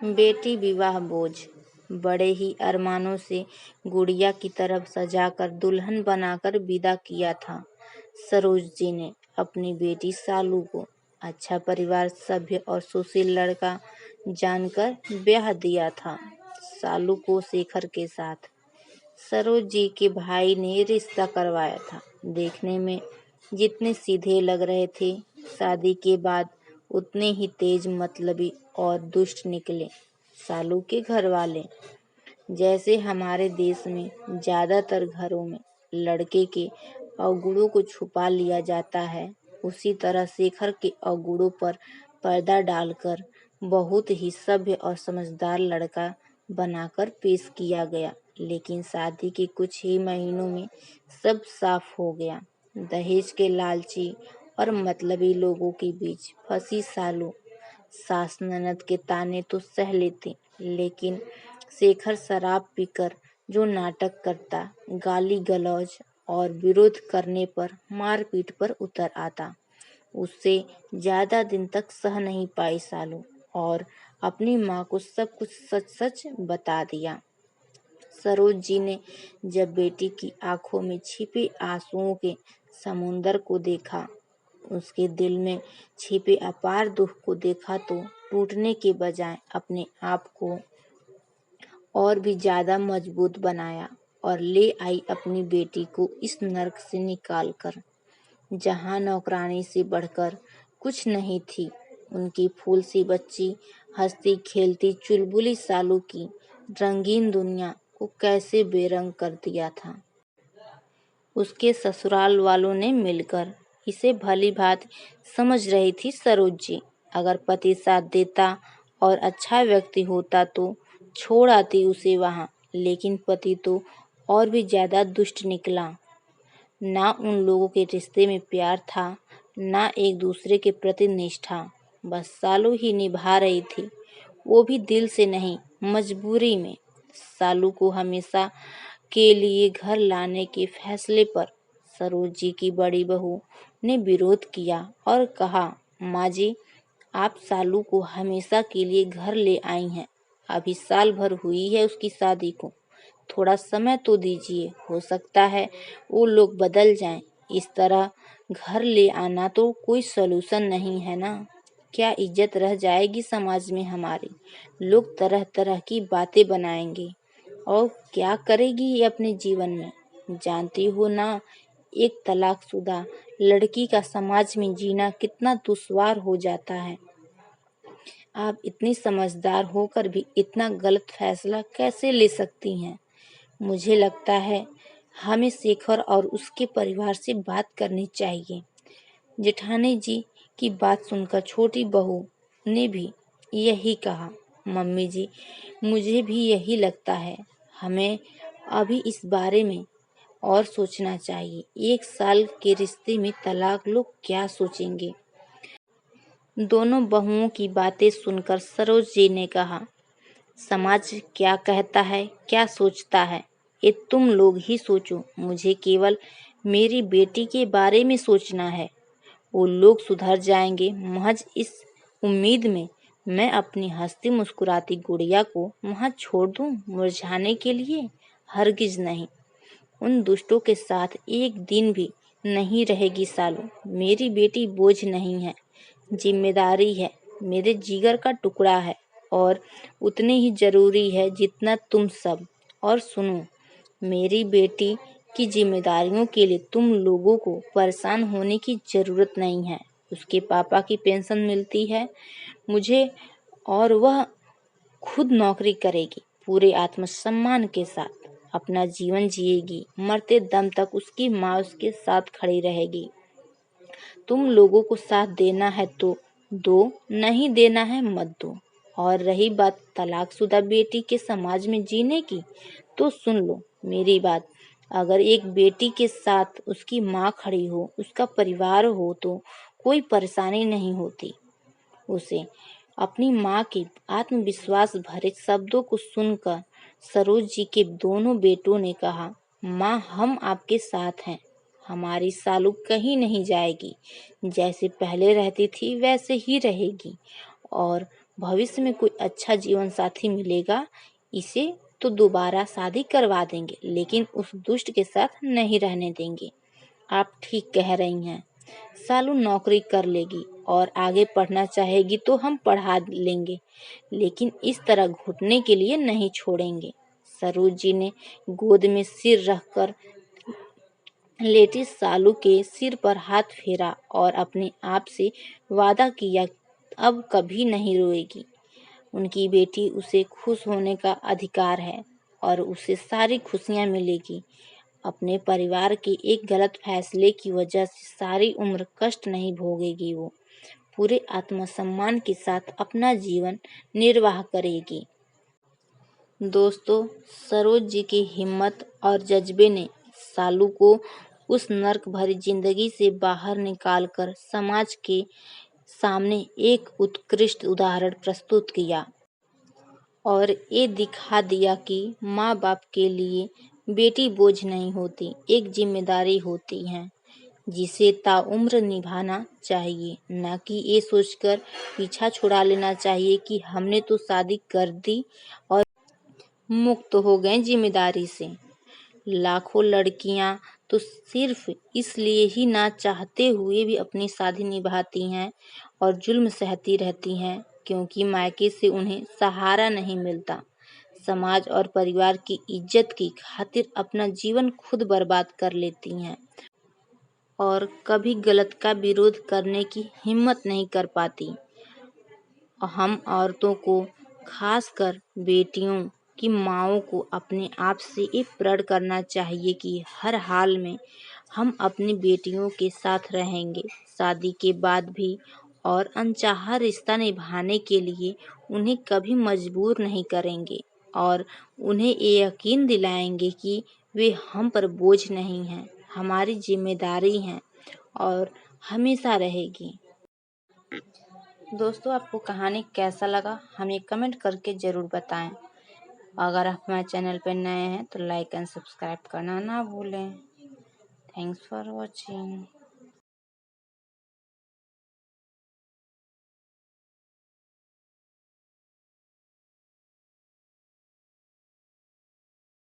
बेटी विवाह बोझ। बड़े ही अरमानों से गुड़िया की तरफ सजाकर दुल्हन बनाकर विदा किया था। सरोज जी ने अपनी बेटी सालू को अच्छा परिवार सभ्य और सुशील लड़का जानकर ब्याह दिया था। सालू को शेखर के साथ सरोज जी के भाई ने रिश्ता करवाया था। देखने में जितने सीधे लग रहे थे, शादी के बाद उतने ही तेज मतलबी और दुष्ट निकले। सालू के घर वाले, जैसे हमारे देश में ज्यादातर घरों में लड़के के अवगुणों को छुपा लिया जाता है, उसी तरह शेखर के अवगुणों पर पर्दा डालकर बहुत ही सभ्य और समझदार लड़का बनाकर पेश किया गया। लेकिन शादी के कुछ ही महीनों में सब साफ हो गया। दहेज के लालची और मतलबी लोगों के बीच फंसी सालू सास ननद के ताने तो सह लेती, लेकिन शेखर शराब पीकर जो नाटक करता, गाली गलौज और विरोध करने पर मारपीट पर उतर आता, उससे ज्यादा दिन तक सह नहीं पाई सालू और अपनी माँ को सब कुछ सच सच बता दिया। सरोज जी ने जब बेटी की आंखों में छिपे आंसुओं के समुंदर को देखा, उसके दिल में छिपे अपार दुख को देखा, तो टूटने के बजाय अपने आप को और भी ज्यादा मजबूत बनाया और ले आई अपनी बेटी को इस नर्क से निकाल कर, जहाँ नौकरानी से बढ़कर कुछ नहीं थी। उनकी फूल सी बच्ची हंसती खेलती चुलबुली सालू की रंगीन दुनिया को कैसे बेरंग कर दिया था। उसके ससुराल वालों ने मिलकर इसे भली भांति समझ रही थी सरोज जी। अगर पति साथ देता और अच्छा व्यक्ति होता तो छोड़ आती उसे वहां, लेकिन पति तो और भी ज्यादा दुष्ट निकला। ना उन लोगों के रिश्ते में प्यार था, ना एक दूसरे के प्रति निष्ठा। बस सालू ही निभा रही थी, वो भी दिल से नहीं, मजबूरी में। सालू को हमेशा के लिए घर लाने के फैसले पर सरोज जी की बड़ी बहू ने विरोध किया और कहा, माँ जी, आप सालू को हमेशा के लिए घर ले आई हैं। अभी साल भर हुई है उसकी शादी को, थोड़ा समय तो दीजिए, हो सकता है वो लोग बदल जाएं। इस तरह घर ले आना तो कोई सलूशन नहीं है ना। क्या इज्जत रह जाएगी समाज में हमारी। लोग तरह तरह की बातें बनाएंगे और क्या करेगी ये अपने जीवन में। जानती हो ना, एक तलाकशुदा लड़की का समाज में जीना कितना दुश्वार हो जाता है। आप इतनी समझदार होकर भी इतना गलत फैसला कैसे ले सकती हैं। मुझे लगता है हमें शेखर और उसके परिवार से बात करनी चाहिए। जेठानी जी की बात सुनकर छोटी बहू ने भी यही कहा। मम्मी जी, मुझे भी यही लगता है। हमें अभी इस बारे में और सोचना चाहिए। 1 साल के रिश्ते में तलाक लोग क्या सोचेंगे। दोनों बहुओं की बातें सुनकर सरोज जी ने कहा, समाज क्या कहता है, क्या सोचता है, ये तुम लोग ही सोचो। मुझे केवल मेरी बेटी के बारे में सोचना है। वो लोग सुधर जाएंगे, महज इस उम्मीद में मैं अपनी हंसती मुस्कुराती गुड़िया को वहां छोड़ दूं मुरझाने के लिए। हरगिज नहीं। उन दुष्टों के साथ एक दिन भी नहीं रहेगी सालू। मेरी बेटी बोझ नहीं है, जिम्मेदारी है, मेरे जिगर का टुकड़ा है और उतनी ही जरूरी है जितना तुम सब। और सुनो, मेरी बेटी की जिम्मेदारियों के लिए तुम लोगों को परेशान होने की जरूरत नहीं है। उसके पापा की पेंशन मिलती है मुझे और वह खुद नौकरी करेगी, पूरे आत्मसम्मान के साथ अपना जीवन जिएगी। मरते दम तक उसकी माँ उसके साथ खड़ी रहेगी। तुम लोगों को साथ देना है तो दो, नहीं देना है मत दो। और रही बात तलाकशुदा बेटी के समाज में जीने की, तो सुन लो मेरी बात। अगर एक बेटी के साथ उसकी माँ खड़ी हो, उसका परिवार हो, तो कोई परेशानी नहीं होती उसे। अपनी माँ के आत्मविश्वास भरे शब्दों को सुनकर सरोज जी के दोनों बेटों ने कहा, माँ, हम आपके साथ हैं। हमारी सालू कहीं नहीं जाएगी, जैसे पहले रहती थी वैसे ही रहेगी और भविष्य में कोई अच्छा जीवन साथी मिलेगा, इसे तो दोबारा शादी करवा देंगे, लेकिन उस दुष्ट के साथ नहीं रहने देंगे। आप ठीक कह रही हैं। सालू नौकरी कर लेगी और आगे पढ़ना चाहेगी तो हम पढ़ा लेंगे, लेकिन इस तरह घुटने के लिए नहीं छोड़ेंगे। सरोज जी ने गोद में सिर रखकर लेटी सालू के सिर पर हाथ फेरा और अपने आप से वादा किया, अब कभी नहीं रोएगी। उनकी बेटी उसे खुश होने का अधिकार है और उसे सारी खुशियां मिलेगी। अपने परिवार के एक गलत फैसले की वजह से सारी उम्र कष्ट नहीं भोगेगी। वो पूरे आत्मसम्मान के साथ अपना जीवन निर्वाह करेगी। दोस्तों, सरोज जी की हिम्मत और जज्बे ने सालू को उस नर्क भरी जिंदगी से बाहर निकालकर समाज के सामने एक उत्कृष्ट उदाहरण प्रस्तुत किया और ये दिखा दिया कि माँ बाप के लिए बेटी बोझ नहीं होती, एक जिम्मेदारी होती है जिसे ताउम्र निभाना चाहिए, न कि ये सोचकर पीछा छुड़ा लेना चाहिए कि हमने तो शादी कर दी और मुक्त हो गए जिम्मेदारी से। लाखों लड़कियां तो सिर्फ इसलिए ही ना चाहते हुए भी अपनी शादी निभाती हैं और जुल्म सहती रहती हैं क्योंकि मायके से उन्हें सहारा नहीं मिलता। समाज और परिवार की इज्जत की खातिर अपना जीवन खुद बर्बाद कर लेती हैं और कभी गलत का विरोध करने की हिम्मत नहीं कर पाती। हम औरतों को, खासकर बेटियों की माँओं को अपने आप से ये प्रण करना चाहिए कि हर हाल में हम अपनी बेटियों के साथ रहेंगे, शादी के बाद भी, और अनचाहा रिश्ता निभाने के लिए उन्हें कभी मजबूर नहीं करेंगे और उन्हें ये यकीन दिलाएंगे कि वे हम पर बोझ नहीं हैं, हमारी जिम्मेदारी हैं और हमेशा रहेगी। दोस्तों, आपको कहानी कैसा लगा हमें कमेंट करके ज़रूर बताएं। अगर आप हमारे चैनल पर नए हैं तो लाइक एंड सब्सक्राइब करना ना भूलें। Thanks for watching.